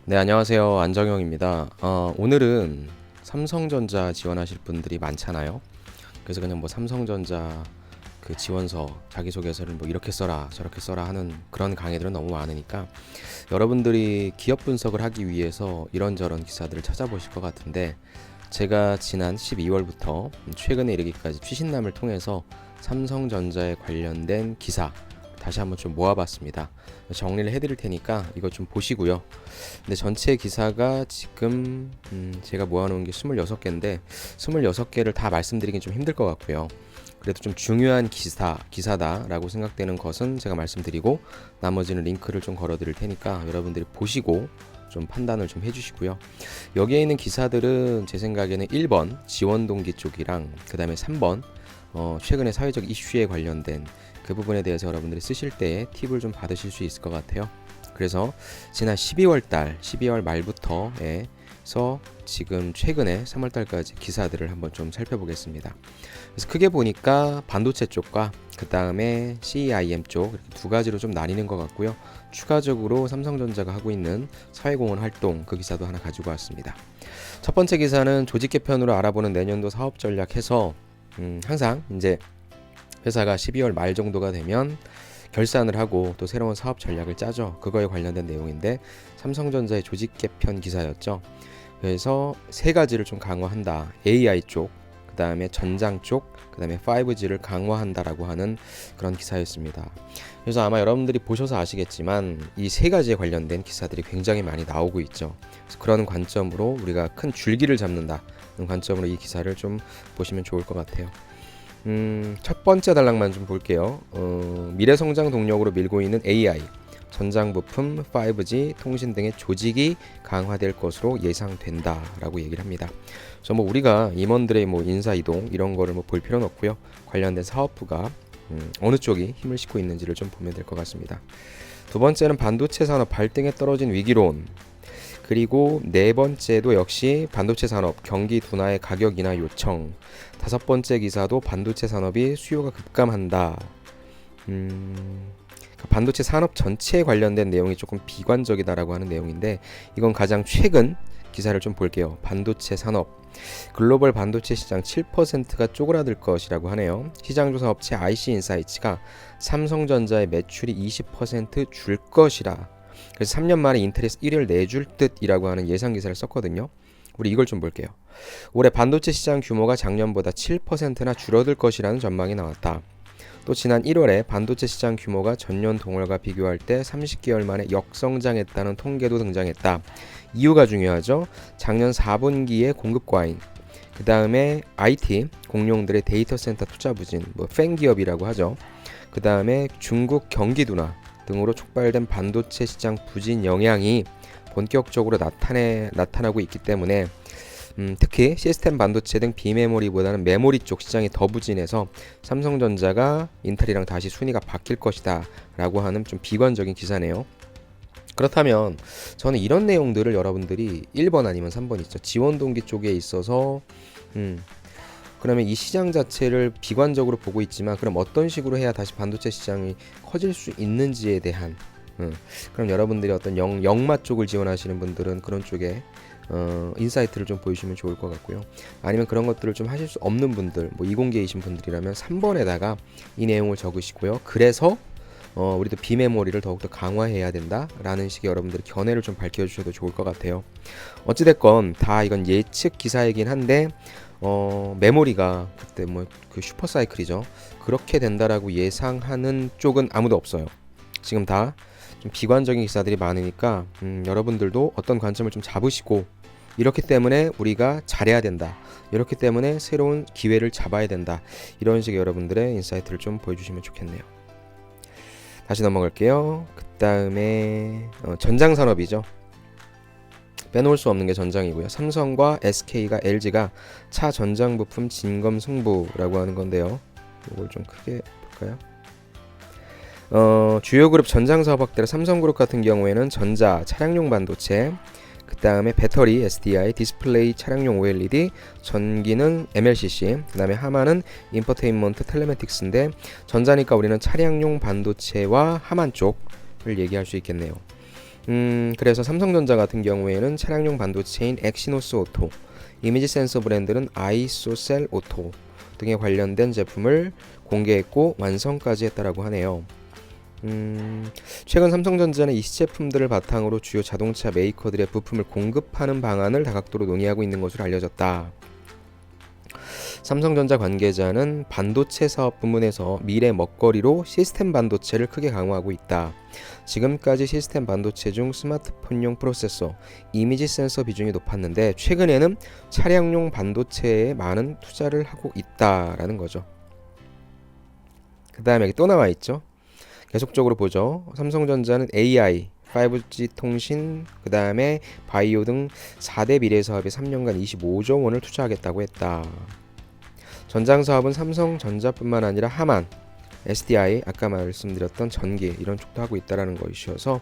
네, 안녕하세요. 안정영입니다. 오늘은 삼성전자 지원하실 분들이 많잖아요. 그래서 그냥 뭐 삼성전자 그 지원서 자기소개서를 뭐 이렇게 써라 저렇게 써라 하는 그런 강의들은 너무 많으니까 여러분들이 기업 분석을 하기 위해서 이런저런 기사들을 찾아보실 것 같은데, 제가 지난 12월부터 최근에 이르기까지 취신남을 통해서 삼성전자에 관련된 기사 다시 한번 좀 모아봤습니다. 정리를 해드릴 테니까 이거 좀 보시고요. 근데 전체 기사가 지금 제가 모아놓은 게 26개인데 26개를 다 말씀드리긴 좀 힘들 것 같고요. 그래도 좀 중요한 기사다라고 생각되는 것은 제가 말씀드리고, 나머지는 링크를 좀 걸어드릴 테니까 여러분들이 보시고 좀 판단을 좀 해주시고요. 여기에 있는 기사들은 제 생각에는 1번 지원 동기 쪽이랑 그 다음에 3번 최근의 사회적 이슈에 관련된 그 부분에 대해서 여러분들이 쓰실 때 팁을 좀 받으실 수 있을 것 같아요. 그래서 지난 12월 말부터 해서 지금 최근에 3월 달까지 기사들을 한번 좀 살펴보겠습니다. 그래서 크게 보니까 반도체 쪽과 그 다음에 CEIM 쪽 이렇게 두 가지로 좀 나뉘는 것 같고요. 추가적으로 삼성전자가 하고 있는 사회공헌 활동 그 기사도 하나 가지고 왔습니다. 첫 번째 기사는 조직 개편으로 알아보는 내년도 사업 전략 해서 항상 이제 회사가 12월 말 정도가 되면 결산을 하고 또 새로운 사업 전략을 짜죠. 그거에 관련된 내용인데 삼성전자의 조직 개편 기사였죠. 그래서 세 가지를 좀 강화한다. AI 쪽, 그 다음에 전장 쪽, 그 다음에 5G를 강화한다라고 하는 그런 기사였습니다. 그래서 아마 여러분들이 보셔서 아시겠지만 이 세 가지에 관련된 기사들이 굉장히 많이 나오고 있죠. 그래서 그런 관점으로 우리가 큰 줄기를 잡는다. 그런 관점으로 이 기사를 좀 보시면 좋을 것 같아요. 첫 번째 단락만 좀 볼게요. 미래 성장 동력으로 밀고 있는 AI, 전장 부품, 5G, 통신 등의 조직이 강화될 것으로 예상된다라고 얘기를 합니다. 그래서 뭐 우리가 임원들의 뭐 인사 이동 이런 거를 뭐 볼 필요는 없고요. 관련된 사업부가 어느 쪽이 힘을 싣고 있는지를 좀 보면 될 것 같습니다. 두 번째는 반도체 산업 발등에 떨어진 위기론. 그리고 네 번째도 역시 반도체 산업 경기 둔화의 가격이나 요청. 다섯 번째 기사도 반도체 산업이 수요가 급감한다. 반도체 산업 전체에 관련된 내용이 조금 비관적이다라고 하는 내용인데, 이건 가장 최근 기사를 좀 볼게요. 반도체 산업 글로벌 반도체 시장 7%가 쪼그라들 것이라고 하네요. 시장조사 업체 IC인사이츠가 삼성전자의 매출이 20%줄 것이라, 그래서 3년 만에 인텔에서 1위를 내줄 듯이라고 하는 예상 기사를 썼거든요. 우리 이걸 좀 볼게요. 올해 반도체 시장 규모가 작년보다 7%나 줄어들 것이라는 전망이 나왔다. 또 지난 1월에 반도체 시장 규모가 전년 동월과 비교할 때 30개월 만에 역성장했다는 통계도 등장했다. 이유가 중요하죠. 작년 4분기에 공급 과잉, 그 다음에 IT 공룡들의 데이터 센터 투자 부진, 팬 기업이라고 하죠. 그 다음에 중국 경기 둔화 등으로 촉발된 반도체 시장 부진 영향이 본격적으로 나타나고 있기 때문에 특히 시스템 반도체 등 비메모리보다는 메모리 쪽 시장이 더 부진해서 삼성전자가 인텔이랑 다시 순위가 바뀔 것이다 라고 하는 좀 비관적인 기사네요. 그렇다면 저는 이런 내용들을 여러분들이 1번 아니면 3번 있죠. 지원 동기 쪽에 있어서 그러면 이 시장 자체를 비관적으로 보고 있지만, 그럼 어떤 식으로 해야 다시 반도체 시장이 커질 수 있는지에 대한 그럼 여러분들이 어떤 영마 쪽을 지원하시는 분들은 그런 쪽에 인사이트를 좀 보여주시면 좋을 것 같고요. 아니면 그런 것들을 좀 하실 수 없는 분들, 뭐 이공계이신 분들이라면 3번에다가 이 내용을 적으시고요. 그래서 우리도 비메모리를 더욱더 강화해야 된다라는 식의 여러분들의 견해를 좀 밝혀주셔도 좋을 것 같아요. 어찌됐건 다 이건 예측 기사이긴 한데 메모리가 그때 뭐 그 슈퍼사이클이죠. 그렇게 된다라고 예상하는 쪽은 아무도 없어요. 지금 다 좀 비관적인 기사들이 많으니까 여러분들도 어떤 관점을 좀 잡으시고, 이렇기 때문에 우리가 잘해야 된다, 이렇기 때문에 새로운 기회를 잡아야 된다, 이런 식의 여러분들의 인사이트를 좀 보여주시면 좋겠네요. 다시 넘어갈게요. 그 다음에 전장산업이죠. 빼놓을 수 없는 게 전장이고요. 삼성과 SK가 LG가 차 전장 부품 진검 승부라고 하는 건데요. 이걸 좀 크게 볼까요? 주요 그룹 전장 사업 확대로 삼성그룹 같은 경우에는 전자, 차량용 반도체, 그 다음에 배터리, SDI, 디스플레이, 차량용 OLED, 전기는 MLCC, 그 다음에 하마는 인포테인먼트, 그래서 삼성전자 같은 경우에는 차량용 반도체인 엑시노스 오토, 이미지 센서 브랜드는 아이소셀 오토 등에 관련된 제품을 공개했고 완성까지 했다라고 하네요. 최근 삼성전자는 이 시제품들을 바탕으로 주요 자동차 메이커들의 부품을 공급하는 방안을 다각도로 논의하고 있는 것으로 알려졌다. 삼성전자 관계자는 반도체 사업 부문에서 미래 먹거리로 시스템 반도체를 크게 강화하고 있다. 지금까지 시스템 반도체 중 스마트폰용 프로세서, 이미지 센서 비중이 높았는데 최근에는 차량용 반도체에 많은 투자를 하고 있다라는 거죠. 그 다음에 여기 또 나와 있죠. 계속적으로 보죠. 삼성전자는 AI, 5G 통신, 그 다음에 바이오 등 4대 미래 사업에 3년간 25조 원을 투자하겠다고 했다. 전장 사업은 삼성전자뿐만 아니라 하만, SDI, 아까 말씀드렸던 전기 이런 쪽도 하고 있다라는 것이어서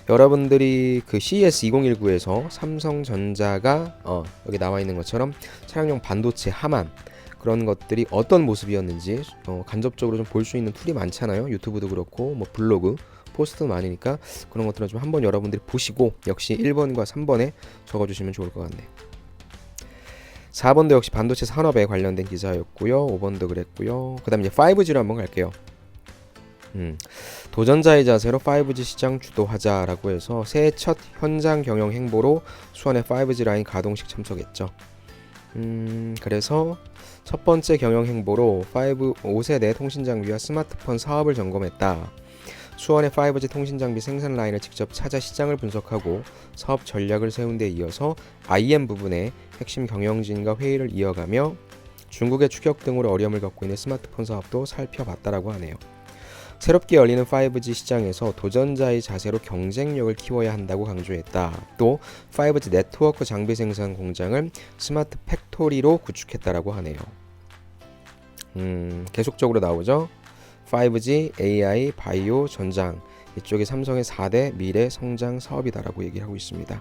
여러분들이 그 CES 2019에서 삼성전자가 여기 나와 있는 것처럼 차량용 반도체 하만 그런 것들이 어떤 모습이었는지 간접적으로 좀 볼 수 있는 툴이 많잖아요. 유튜브도 그렇고 뭐 블로그, 포스트도 많으니까 그런 것들은 좀 한번 여러분들이 보시고 역시 1번과 3번에 적어주시면 좋을 것 같네요. 4번도 역시 반도체 산업에 관련된 기사였고요. 5번도 그랬고요. 그 다음 이제 5G로 한번 갈게요. 도전자의 자세로 5G 시장 주도하자라고 해서 새해 첫 현장 경영 행보로 수원의 5G 라인 가동식 참석했죠. 그래서 첫 번째 경영 행보로 5세대 통신 장비와 스마트폰 사업을 점검했다. 수원의 5G 통신 장비 생산 라인을 직접 찾아 시장을 분석하고 사업 전략을 세운 데 이어서 IM 부분에 핵심 경영진과 회의를 이어가며 중국의 추격 등으로 어려움을 겪고 있는 스마트폰 사업도 살펴봤다라고 하네요. 새롭게 열리는 5G 시장에서 도전자의 자세로 경쟁력을 키워야 한다고 강조했다. 또 5G 네트워크 장비 생산 공장을 스마트 팩토리로 구축했다라고 하네요. 계속적으로 나오죠. 5G, AI, 바이오, 전장 이쪽이 삼성의 4대 미래 성장 사업이다라고 얘기를 하고 있습니다.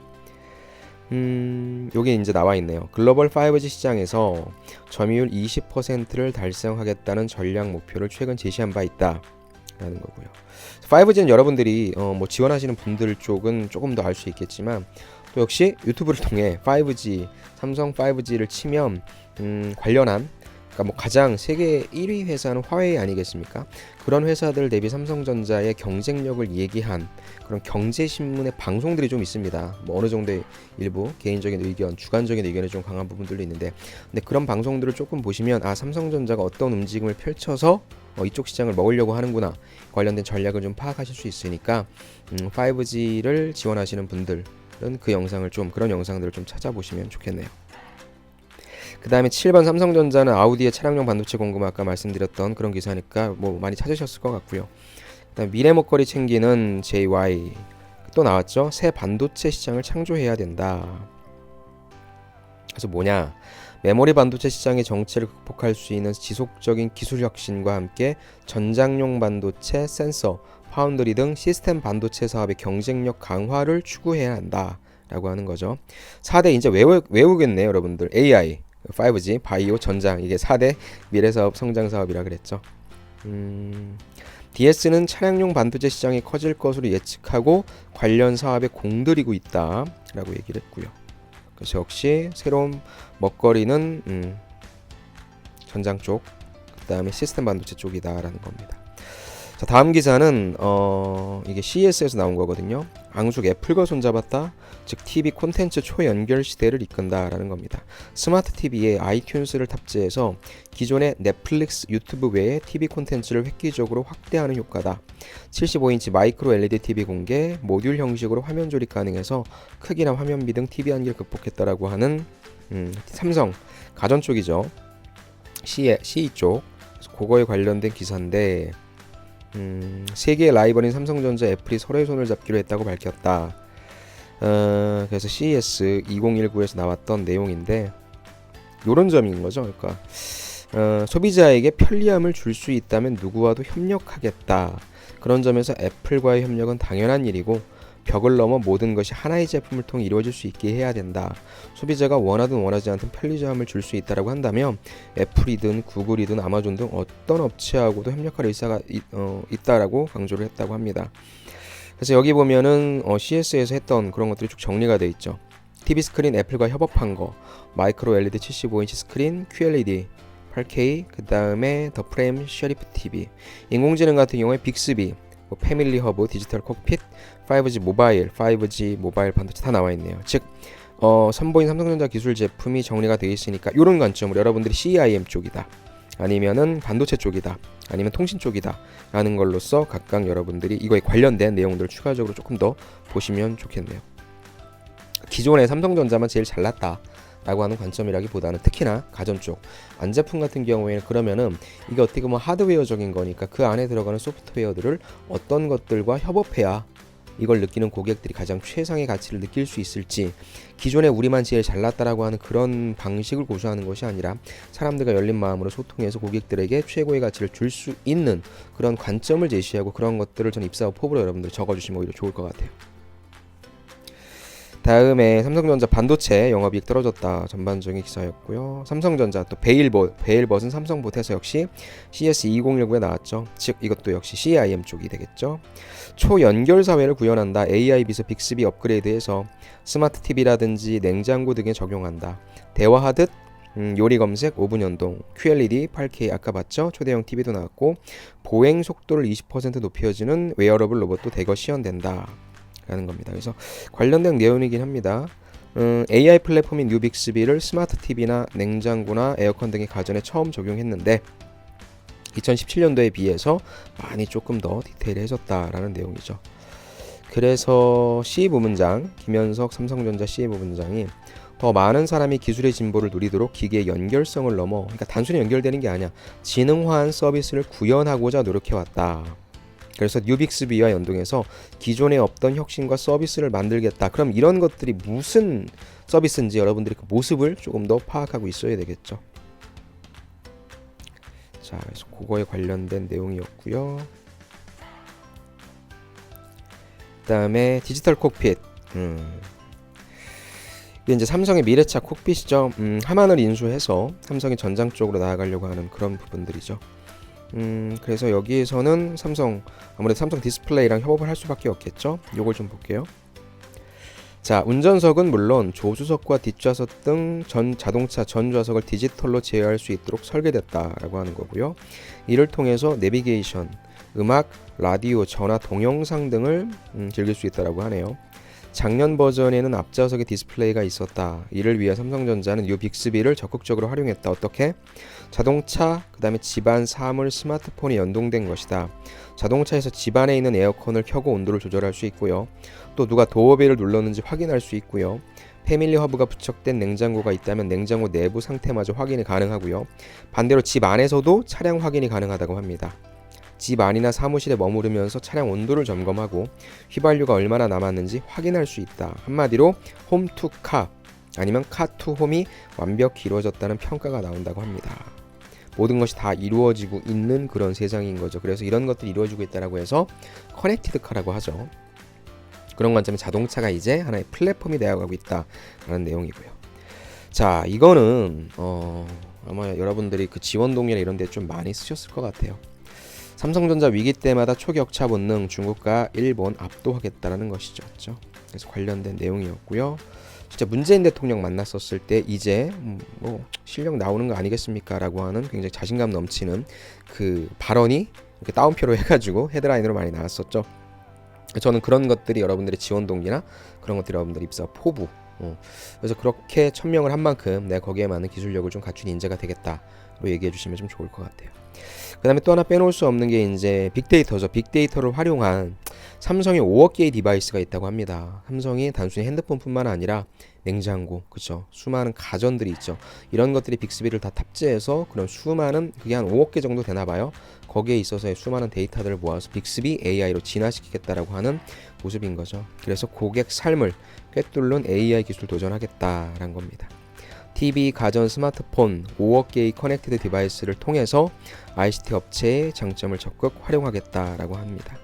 여기 이제 나와 있네요. 글로벌 5G 시장에서 점유율 20%를 달성하겠다는 전략 목표를 최근 제시한 바 있다. 라는 거고요. 5G는 여러분들이 뭐 지원하시는 분들 쪽은 조금 더 알 수 있겠지만 또 역시 유튜브를 통해 5G, 삼성 5G를 치면 관련한 그러니까 뭐 가장 세계 1위 회사는 화웨이 아니겠습니까? 그런 회사들 대비 삼성전자의 경쟁력을 얘기한 그런 경제신문의 방송들이 좀 있습니다. 뭐 어느 정도의 일부 개인적인 의견, 주관적인 의견이 좀 강한 부분들도 있는데, 근데 그런 방송들을 조금 보시면 아 삼성전자가 어떤 움직임을 펼쳐서 이쪽 시장을 먹으려고 하는구나 관련된 전략을 좀 파악하실 수 있으니까 5G를 지원하시는 분들은 그 영상을 좀 그런 영상들을 좀 찾아보시면 좋겠네요. 그 다음에 7번 삼성전자는 아우디의 차량용 반도체 공급 아까 말씀드렸던 그런 기사니까 뭐 많이 찾으셨을 것 같고요. 그 다음 미래 먹거리 챙기는 JY 또 나왔죠. 새 반도체 시장을 창조해야 된다. 그래서 뭐냐, 메모리 반도체 시장의 정체를 극복할 수 있는 지속적인 기술 혁신과 함께 전장용 반도체, 센서, 파운드리 등 시스템 반도체 사업의 경쟁력 강화를 추구해야 한다 라고 하는 거죠. 4대 이제 외우겠네요 여러분들. AI, 5G, 바이오, 전장 이게 4대 미래사업 성장사업이라 그랬죠. DS는 차량용 반도체 시장이 커질 것으로 예측하고 관련 사업에 공들이고 있다 라고 얘기를 했고요. 그래서 역시 새로운 먹거리는 전장 쪽, 그 다음에 시스템 반도체 쪽이다 라는 겁니다. 자, 다음 기사는 이게 CES에서 나온 거거든요. 앙숙 애플과 손잡았다. 즉 TV 콘텐츠 초연결 시대를 이끈다 라는 겁니다. 스마트 TV에 아이튠스를 탑재해서 기존의 넷플릭스, 유튜브 외에 TV 콘텐츠를 획기적으로 확대하는 효과다. 75인치 마이크로 LED TV 공개, 모듈 형식으로 화면 조립 가능해서 크기나 화면비 등 TV 한계를 극복했다라고 하는 삼성 가전 쪽이죠. CE 쪽. 그거에 관련된 기사인데 세계의 라이벌인 삼성전자, 애플이 서로의 손을 잡기로 했다고 밝혔다. 그래서 CES 2019에서 나왔던 내용인데 이런 점인 거죠. 그러니까 소비자에게 편리함을 줄 수 있다면 누구와도 협력하겠다. 그런 점에서 애플과의 협력은 당연한 일이고 벽을 넘어 모든 것이 하나의 제품을 통해 이루어질 수 있게 해야 된다. 소비자가 원하든 원하지 않든 편리함을 줄 수 있다라고 한다면 애플이든 구글이든 아마존 등 어떤 업체하고도 협력할 의사가 있다라고 강조를 했다고 합니다. 그래서 여기 보면은 CS에서 했던 그런 것들이 쭉 정리가 돼 있죠. TV 스크린 애플과 협업한 거, 마이크로 LED 75인치 스크린, QLED 8K, 그 다음에 더 프레임 쉐리프 TV, 인공지능 같은 경우에 빅스비, 패밀리 허브, 디지털 콕핏, 5G 모바일, 5G 모바일 반도체 다 나와 있네요. 즉 선보인 삼성전자 기술 제품이 정리가 되어 있으니까 이런 관점으로 여러분들이 CIM 쪽이다, 아니면은 반도체 쪽이다, 아니면 통신 쪽이다 라는 걸로써 각각 여러분들이 이거에 관련된 내용들을 추가적으로 조금 더 보시면 좋겠네요. 기존의 삼성전자만 제일 잘났다 라고 하는 관점이라기보다는 특히나 가전 쪽 완제품 같은 경우에는 그러면은 이게 어떻게 보면 하드웨어적인 거니까 그 안에 들어가는 소프트웨어들을 어떤 것들과 협업해야 이걸 느끼는 고객들이 가장 최상의 가치를 느낄 수 있을지, 기존에 우리만 제일 잘났다라고 하는 그런 방식을 고수하는 것이 아니라 사람들과 열린 마음으로 소통해서 고객들에게 최고의 가치를 줄 수 있는 그런 관점을 제시하고 그런 것들을 전 입사업 포부로 여러분들 적어주시면 오히려 좋을 것 같아요. 다음에 삼성전자 반도체 영업이익 떨어졌다 전반적인 기사였고요. 삼성전자 또 베일벗은 삼성봇에서 역시 CS2019에 나왔죠. 즉 이것도 역시 CIM 쪽이 되겠죠. 초연결 사회를 구현한다. AI 비서 빅스비 업그레이드해서 스마트 TV라든지 냉장고 등에 적용한다. 대화하듯 요리 검색 5분 연동, QLED 8K 아까 봤죠? 초대형 TV도 나왔고 보행 속도를 20% 높여주는 웨어러블 로봇도 대거 시연된다 라는 겁니다. 그래서 관련된 내용이긴 합니다. AI 플랫폼인 뉴빅스비를 스마트 TV나 냉장고나 에어컨 등의 가전에 처음 적용했는데 2017년도에 비해서 많이 조금 더 디테일해졌다라는 내용이죠. 그래서 CE부문장 김현석 삼성전자 CE부문장이 더 많은 사람이 기술의 진보를 누리도록 기기의 연결성을 넘어, 그러니까 단순히 연결되는 게 아니야, 지능화한 서비스를 구현하고자 노력해왔다. 그래서 뉴빅스비와 연동해서 기존에 없던 혁신과 서비스를 만들겠다. 그럼 이런 것들이 무슨 서비스인지 여러분들이 그 모습을 조금 더 파악하고 있어야 되겠죠. 자, 그래서 그거에 관련된 내용이었고요. 그다음에 디지털 콕핏. 이게 이제 삼성의 미래차 콕핏이죠. 하만을 인수해서 삼성이 전장 쪽으로 나아가려고 하는 그런 부분들이죠. 그래서 여기에서는 아무래도 삼성 디스플레이랑 협업을 할 수밖에 없겠죠. 요걸 좀 볼게요. 자, 운전석은 물론 조수석과 뒷좌석 등 자동차 전좌석을 디지털로 제어할 수 있도록 설계됐다라고 하는 거고요. 이를 통해서 내비게이션, 음악, 라디오, 전화, 동영상 등을 즐길 수 있다라고 하네요. 작년 버전에는 앞좌석에 디스플레이가 있었다. 이를 위해 삼성전자는 이 빅스비를 적극적으로 활용했다. 어떻게? 자동차, 그 다음에 집안, 사물, 스마트폰이 연동된 것이다. 자동차에서 집안에 있는 에어컨을 켜고 온도를 조절할 수 있고요. 또 누가 도어벨을 눌렀는지 확인할 수 있고요. 패밀리 허브가 부착된 냉장고가 있다면 냉장고 내부 상태마저 확인이 가능하고요. 반대로 집 안에서도 차량 확인이 가능하다고 합니다. 집 안이나 사무실에 머무르면서 차량 온도를 점검하고 휘발유가 얼마나 남았는지 확인할 수 있다. 한마디로 홈 투 카 아니면 카 투 홈이 완벽히 이루어졌다는 평가가 나온다고 합니다. 모든 것이 다 이루어지고 있는 그런 세상인 거죠. 그래서 이런 것들이 이루어지고 있다고 해서 커넥티드 카라고 하죠. 그런 관점에 자동차가 이제 하나의 플랫폼이 되어가고 있다라는 내용이고요. 자, 이거는 아마 여러분들이 그 지원 동료나 이런 데 좀 많이 쓰셨을 것 같아요. 삼성전자 위기 때마다 초격차 본능, 중국과 일본 압도하겠다라는 것이죠. 그렇죠? 그래서 관련된 내용이었고요. 진짜 문재인 대통령 만났었을 때 이제 뭐 실력 나오는 거 아니겠습니까? 라고 하는 굉장히 자신감 넘치는 그 발언이 이렇게 따옴표로 해가지고 헤드라인으로 많이 나왔었죠. 저는 그런 것들이 여러분들의 지원 동기나 그런 것들이 여러분들 입사 포부, 그래서 그렇게 천명을 한 만큼 내가 거기에 맞는 기술력을 좀 갖춘 인재가 되겠다로 얘기해 주시면 좀 좋을 것 같아요. 그 다음에 또 하나 빼놓을 수 없는 게 이제 빅데이터죠. 빅데이터를 활용한 삼성의 5억 개의 디바이스가 있다고 합니다. 삼성이 단순히 핸드폰뿐만 아니라 냉장고, 그렇죠, 수많은 가전들이 있죠. 이런 것들이 빅스비를 다 탑재해서 그런 수많은, 그게 한 5억 개 정도 되나 봐요. 거기에 있어서의 수많은 데이터들을 모아서 빅스비 AI로 진화시키겠다라고 하는 모습인 거죠. 그래서 고객 삶을 꿰뚫는 AI 기술 도전하겠다라는 겁니다. TV, 가전, 스마트폰 5억 개의 커넥티드 디바이스를 통해서 ICT 업체의 장점을 적극 활용하겠다라고 합니다.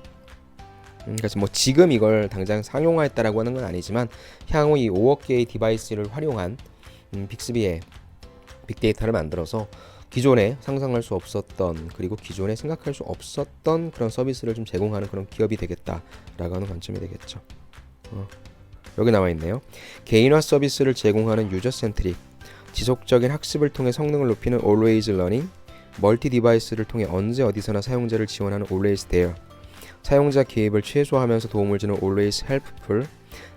그래서 뭐 지금 이걸 당장 상용화했다라고 하는 건 아니지만 향후 이 5억 개의 디바이스를 활용한 빅스비의 빅데이터를 만들어서 기존에 상상할 수 없었던 그리고 기존에 생각할 수 없었던 그런 서비스를 좀 제공하는 그런 기업이 되겠다라고 하는 관점이 되겠죠. 여기 나와 있네요. 개인화 서비스를 제공하는 유저 센트릭, 지속적인 학습을 통해 성능을 높이는 always learning, 멀티 디바이스를 통해 언제 어디서나 사용자를 지원하는 always there, 사용자 개입을 최소화하면서 도움을 주는 always helpful,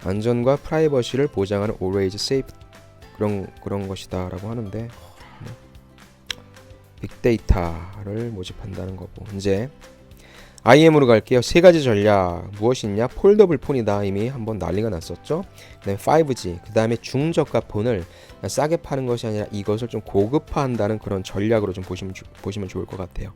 안전과 프라이버시를 보장하는 always safe, 그런 것이다라고 하는데 빅데이터를 모집한다는 거고. 이제 IM으로 갈게요. 세 가지 전략 무엇이 있냐? 폴더블 폰이다. 이미 한번 난리가 났었죠. 그다음에 5G, 그다음에 중저가 폰을 싸게 파는 것이 아니라 이것을 좀 고급화한다는 그런 전략으로 좀 보시면 좋을 것 같아요.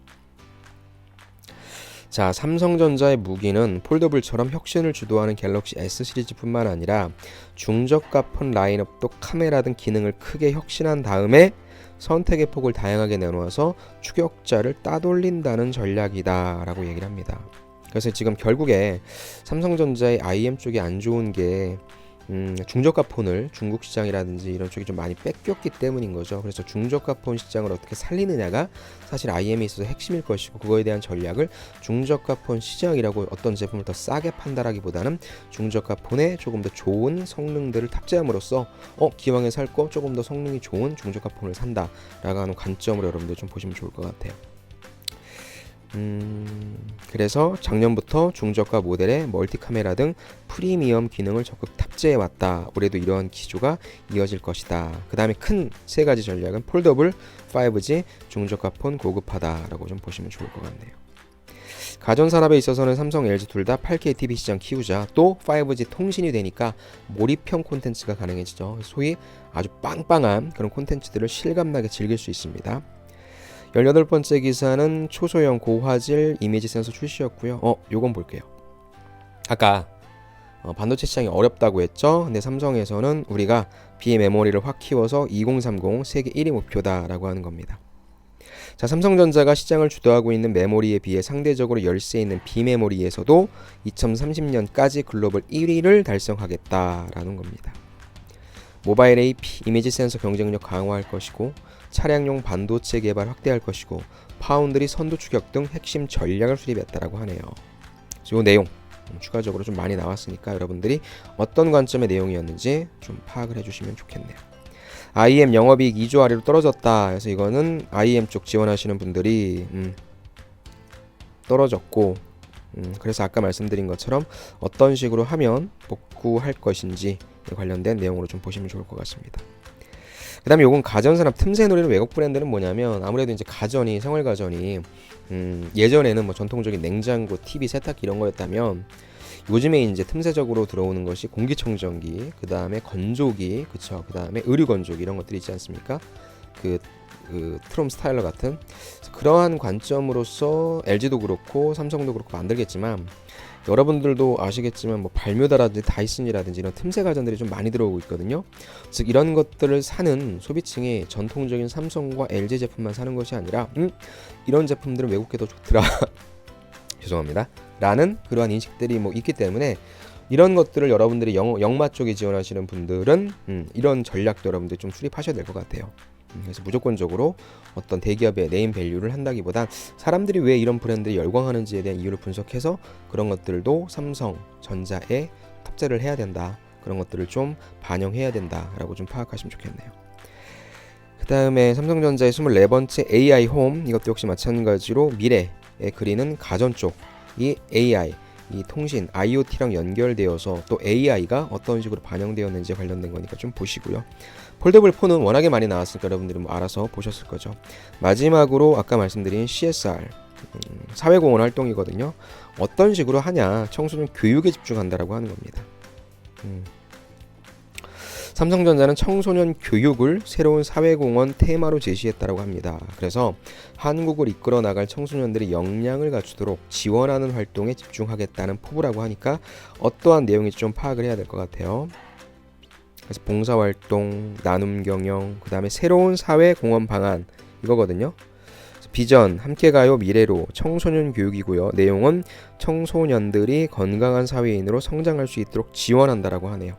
자, 삼성전자의 무기는 폴더블처럼 혁신을 주도하는 갤럭시 S 시리즈뿐만 아니라 중저가 폰 라인업도 카메라 등 기능을 크게 혁신한 다음에 선택의 폭을 다양하게 내놓아서 추격자를 따돌린다는 전략이다 라고 얘기를 합니다. 그래서 지금 결국에 삼성전자의 IM 쪽이 안 좋은 게 중저가 폰을 중국 시장이라든지 이런 쪽이 좀 많이 뺏겼기 때문인 거죠. 그래서 중저가 폰 시장을 어떻게 살리느냐가 사실 IM에 있어서 핵심일 것이고, 그거에 대한 전략을 중저가 폰 시장이라고 어떤 제품을 더 싸게 판다라기보다는 중저가 폰에 조금 더 좋은 성능들을 탑재함으로써 기왕에 살 거 조금 더 성능이 좋은 중저가 폰을 산다라고 하는 관점으로 여러분들 좀 보시면 좋을 것 같아요. 그래서 작년부터 중저가 모델에 멀티 카메라 등 프리미엄 기능을 적극 탑재해 왔다. 올해도 이러한 기조가 이어질 것이다. 그 다음에 큰 세 가지 전략은 폴더블, 5G, 중저가 폰 고급화다라고 좀 보시면 좋을 것 같네요. 가전산업에 있어서는 삼성, LG 둘 다 8K TV 시장 키우자. 또 5G 통신이 되니까 몰입형 콘텐츠가 가능해지죠. 소위 아주 빵빵한 그런 콘텐츠들을 실감나게 즐길 수 있습니다. 18번째 기사는 초소형 고화질 이미지 센서 출시였고요. 요건 볼게요. 아까 반도체 시장이 어렵다고 했죠. 근데 삼성에서는 우리가 비메모리를 확 키워서 2030 세계 1위 목표다라고 하는 겁니다. 자, 삼성전자가 시장을 주도하고 있는 메모리에 비해 상대적으로 열세 있는 비메모리에서도 2030년까지 글로벌 1위를 달성하겠다라는 겁니다. 모바일 AP, 이미지 센서 경쟁력 강화할 것이고, 차량용 반도체 개발 확대할 것이고, 파운드리 선도 추격 등 핵심 전략을 수립했다라고 하네요. 이 내용 추가적으로 좀 많이 나왔으니까 여러분들이 어떤 관점의 내용이었는지 좀 파악을 해주시면 좋겠네요. IM 영업이익 2조 아래로 떨어졌다. 그래서 이거는 IM 쪽 지원하시는 분들이 떨어졌고, 그래서 아까 말씀드린 것처럼 어떤 식으로 하면 복구할 것인지 관련된 내용으로 좀 보시면 좋을 것 같습니다. 그 다음에 요건 가전산업 틈새 노리는 외국 브랜드는 뭐냐면, 아무래도 이제 가전이, 생활가전이 예전에는 뭐 전통적인 냉장고, TV, 세탁기 이런 거였다면, 요즘에 이제 틈새적으로 들어오는 것이 공기청정기, 그 다음에 건조기, 그쵸, 그 다음에 의류 건조기 이런 것들이 있지 않습니까? 그 트롬 스타일러 같은, 그러한 관점으로서 LG도 그렇고 삼성도 그렇고 만들겠지만, 여러분들도 아시겠지만 뭐 발뮤다라든지 다이슨이라든지 이런 틈새 가전들이 좀 많이 들어오고 있거든요. 즉 이런 것들을 사는 소비층이 전통적인 삼성과 LG 제품만 사는 것이 아니라 이런 제품들은 외국계도 좋더라 죄송합니다 라는 그러한 인식들이 뭐 있기 때문에, 이런 것들을 여러분들이 영마 쪽에 지원하시는 분들은 이런 전략도 여러분들이 좀 수립하셔야 될 것 같아요. 그래서 무조건적으로 어떤 대기업의 네임 밸류를 한다기보단 사람들이 왜 이런 브랜드에 열광하는지에 대한 이유를 분석해서 그런 것들도 삼성전자에 탑재를 해야 된다, 그런 것들을 좀 반영해야 된다라고 좀 파악하시면 좋겠네요. 그 다음에 삼성전자의 24번째 AI 홈, 이것도 역시 마찬가지로 미래에 그리는 가전 쪽, 이 AI, 이 통신, IoT랑 연결되어서 또 AI가 어떤 식으로 반영되었는지 관련된 거니까 좀 보시고요. 폴더블 폰은 워낙에 많이 나왔으니까 여러분들이 뭐 알아서 보셨을 거죠. 마지막으로 아까 말씀드린 CSR, 사회공헌 활동이거든요. 어떤 식으로 하냐, 청소년 교육에 집중한다라고 하는 겁니다. 삼성전자는 청소년 교육을 새로운 사회공헌 테마로 제시했다고 합니다. 그래서 한국을 이끌어 나갈 청소년들의 역량을 갖추도록 지원하는 활동에 집중하겠다는 포부라고 하니까 어떠한 내용인지 좀 파악을 해야 될 것 같아요. 그래서 봉사활동, 나눔경영, 그 다음에 새로운 사회공헌 방안, 이거거든요. 비전, 함께 가요 미래로 청소년 교육이고요. 내용은 청소년들이 건강한 사회인으로 성장할 수 있도록 지원한다라고 하네요.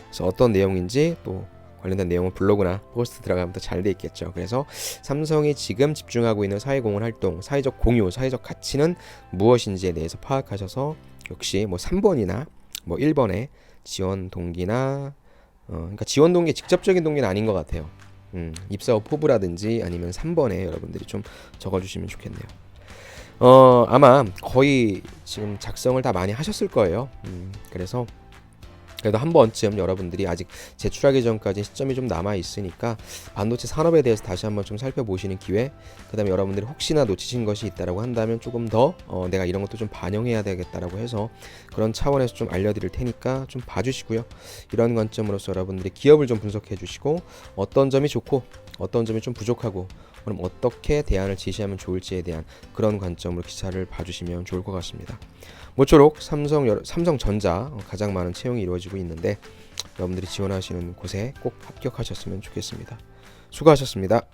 그래서 어떤 내용인지 또 관련된 내용은 블로그나 포스트 들어가면 더 잘 돼 있겠죠. 그래서 삼성이 지금 집중하고 있는 사회공헌 활동, 사회적 공유, 사회적 가치는 무엇인지에 대해서 파악하셔서 역시 뭐 3번이나 뭐 1번에 지원 동기나 그러니까 지원 동기 직접적인 동기는 아닌 것 같아요. 입사 후 포부라든지 아니면 3번에 여러분들이 좀 적어주시면 좋겠네요. 아마 거의 지금 작성을 다 많이 하셨을 거예요. 그래서 그래도 한 번쯤 여러분들이 아직 제출하기 전까지 시점이 좀 남아 있으니까 반도체 산업에 대해서 다시 한번 좀 살펴보시는 기회, 그 다음에 여러분들이 혹시나 놓치신 것이 있다라고 한다면 조금 더 내가 이런 것도 좀 반영해야 되겠다라고 해서 그런 차원에서 좀 알려드릴 테니까 좀 봐주시고요. 이런 관점으로서 여러분들이 기업을 좀 분석해 주시고 어떤 점이 좋고 어떤 점이 좀 부족하고 그럼 어떻게 대안을 제시하면 좋을지에 대한 그런 관점으로 기사를 봐주시면 좋을 것 같습니다. 모쪼록 삼성전자 가장 많은 채용이 이루어지고 있는데 여러분들이 지원하시는 곳에 꼭 합격하셨으면 좋겠습니다. 수고하셨습니다.